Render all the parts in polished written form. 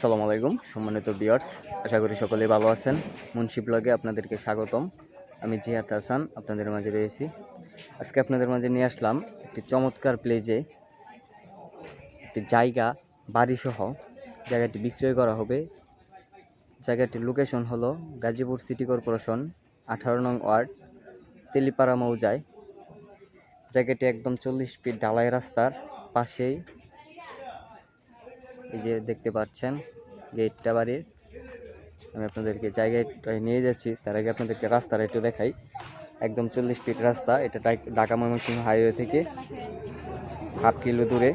আসসালামু আলাইকুম সম্মানিত ভিউয়ার্স, আশা করি সকলেই ভালো আছেন। মুন্সি ব্লগে আপনাদেরকে স্বাগতম। আমি জিহাদ হাসান আপনাদের মাঝে রয়েছি। আজকে আপনাদের মাঝে নিয়ে আসলাম একটি চমৎকার প্লেজে একটি জায়গা বাড়িসহ জায়গাটি বিক্রয় করা হবে। জায়গাটির লোকেশন হলো গাজীপুর সিটি কর্পোরেশন 18 নং ওয়ার্ড, তেলিপাড়া মৌজায়। জায়গাটি একদম 40 ফিট ঢালাই রাস্তার পাশেই। এই যে দেখতে পাচ্ছেন গেটটা বাড়ির। আমি আপনাদেরকে জায়গাটায় নিয়ে যাচ্ছি, তার আগে আপনাদেরকে রাস্তাটা একটু দেখাই। একদম 40 ফিট রাস্তা। এটা ঢাকা ময়মনসিংহ হাইওয়ে থেকে হাফ কিলো দূরে।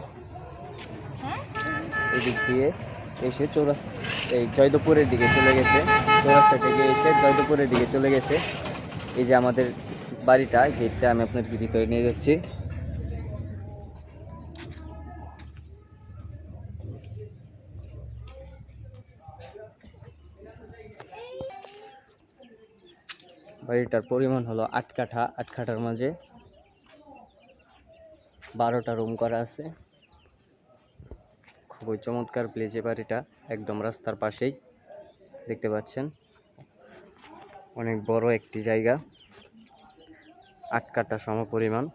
এই দিক দিয়ে এসে এই জয়দেবপুরের দিকে চলে গেছে। চৌরাস্তা থেকে এসে জয়দেবপুরের দিকে চলে গেছে। এই যে আমাদের বাড়িটা, গেটটা আমি আপনাদেরকে ভিতরে নিয়ে যাচ্ছি। বাড়িটার পরিমাণ হলো 8 কাঠা। 8 কাঠার মাঝে 12টা রুম করা আছে। খুবই চমৎকার প্লেজে বাড়িটা, একদম রাস্তার পাশেই দেখতে পাচ্ছেন। অনেক বড় একটি জায়গা, 8 কাঠা সমপরিমাণ।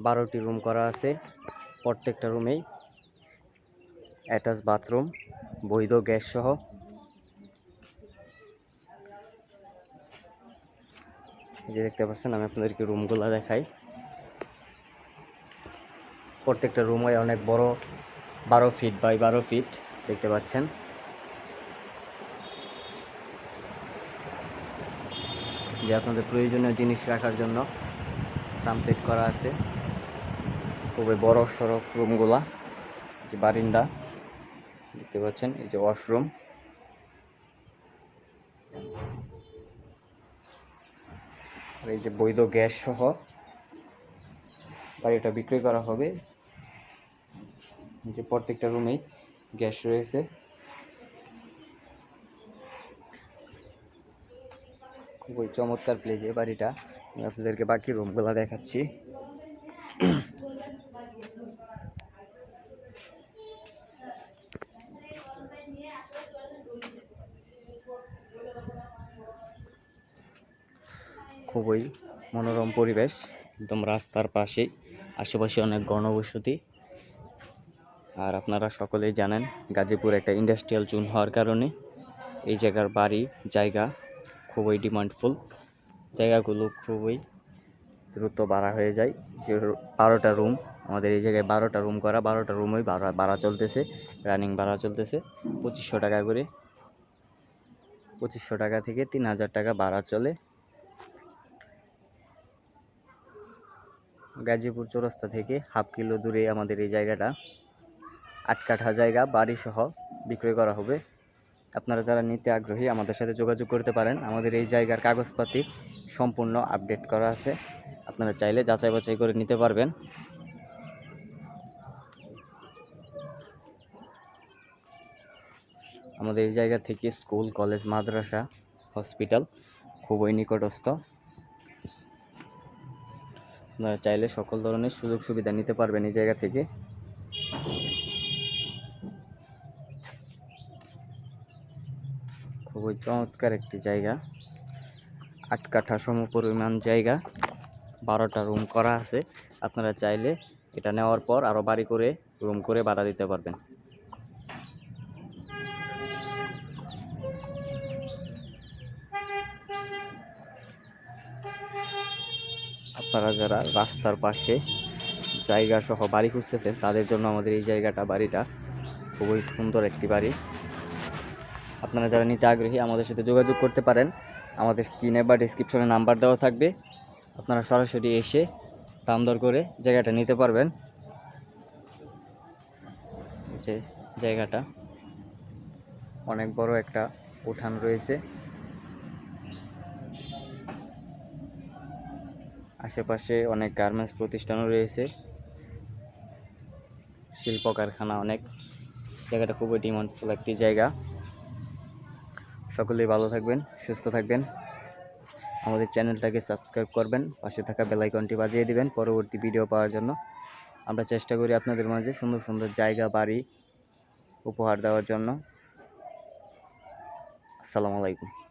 12টি রুম করা আছে। প্রত্যেকটা রুমেই অ্যাটাচ বাথরুম, বৈধ গ্যাস সহ। যে দেখতে পাচ্ছেন, আমি আপনাদেরকে রুমগুলো দেখাই। প্রত্যেকটা রুমে অনেক বড়, 12 ফিট বাই 12 ফিট দেখতে পাচ্ছেন। যে আপনাদের প্রয়োজনীয় জিনিস রাখার জন্য সানসেট করা আছে। খুবই বড় সড়ক রুমগুলা। যে বারিন্দা দেখতে পাচ্ছেন, এই যে ওয়াশরুম। আর এই যে বৈধ গ্যাস সহ বাড়িটা বিক্রয় করা হবে। যে প্রত্যেকটা রুমেই গ্যাস রয়েছে। খুবই চমৎকার প্লেজে বাড়িটা। আমি আপনাদেরকে বাকি রুমগুলো দেখাচ্ছি। খুবই মনোরম পরিবেশ, একদম রাস্তার পাশেই। আশেপাশে অনেক গণবসতি। আর আপনারা সকলেই জানেন, গাজীপুর একটা ইন্ডাস্ট্রিয়াল জোন হওয়ার কারণে এই জায়গার বাড়ি জায়গা খুবই ডিমান্ডফুল। জায়গাগুলো খুবই দ্রুত ভাড়া হয়ে যায়। যে 12টা রুম, আমাদের এই জায়গায় 12টা রুম করা। 12টা রুমই ভাড়া চলতেছে, রানিং ভাড়া চলতেছে 2500 টাকা করে। 2500 টাকা থেকে 3000 টাকা ভাড়া চলে। গাজীপুর চৌরাস্তা থেকে হাফ কিলো দূরে আমাদের এই জায়গাটা। 8 কাঠা জায়গা বাড়ি সহ বিক্রয় করা হবে। আপনারা যারা নিতে আগ্রহী আমাদের সাথে যোগাযোগ করতে পারেন। আমাদের এই জায়গার কাগজপাতি সম্পূর্ণ আপডেট করা আছে। আপনারা চাইলে যাচাই বাছাই করে নিতে পারবেন। আমাদের এই জায়গা থেকে স্কুল, কলেজ, মাদ্রাসা, হসপিটাল খুবই নিকটস্থ। আপনারা চাইলে সকল ধরনের সুযোগ সুবিধা নিতে পারবেন এই জায়গা থেকে। খুবই চমৎকার একটি জায়গা, 8 কাঠা সমপরিমাণ জায়গা, 12টা রুম করা আছে। আপনারা চাইলে এটা নেওয়ার পর আরও বাড়ি করে রুম করে ভাড়া দিতে পারবেন। আপনারা যারা রাস্তার পাশে জায়গা সহ বাড়ি খুঁজতেছেন তাদের জন্য আমাদের এই বাড়িটা খুবই সুন্দর একটি বাড়ি। আপনারা যারা নিতে আগ্রহী আমাদের সাথে যোগাযোগ করতে পারেন। আমাদের স্ক্রিনে বা ডেসক্রিপশনে নাম্বার দেওয়া থাকবে। আপনারা সরাসরি এসে দাম দর করে জায়গাটা নিতে পারবেন। যে জায়গাটা অনেক বড় একটা উঠান রয়েছে। আশেপাশে অনেক গার্মেন্টস প্রতিষ্ঠানও রয়েছে, শিল্প কারখানা অনেক। জায়গাটা খুবই ডিমান্ডফুল একটি জায়গা। সকলেই ভালো থাকবেন, সুস্থ থাকবেন। আমাদের চ্যানেলটাকে সাবস্ক্রাইব করবেন, পাশে থাকা বেল আইকনটি বাজিয়ে দিবেন পরবর্তী ভিডিও পাওয়ার জন্য। আমরা চেষ্টা করি আপনাদের মাঝে সুন্দর সুন্দর জায়গা বাড়ি উপহার দেওয়ার জন্য। আসসালামু আলাইকুম।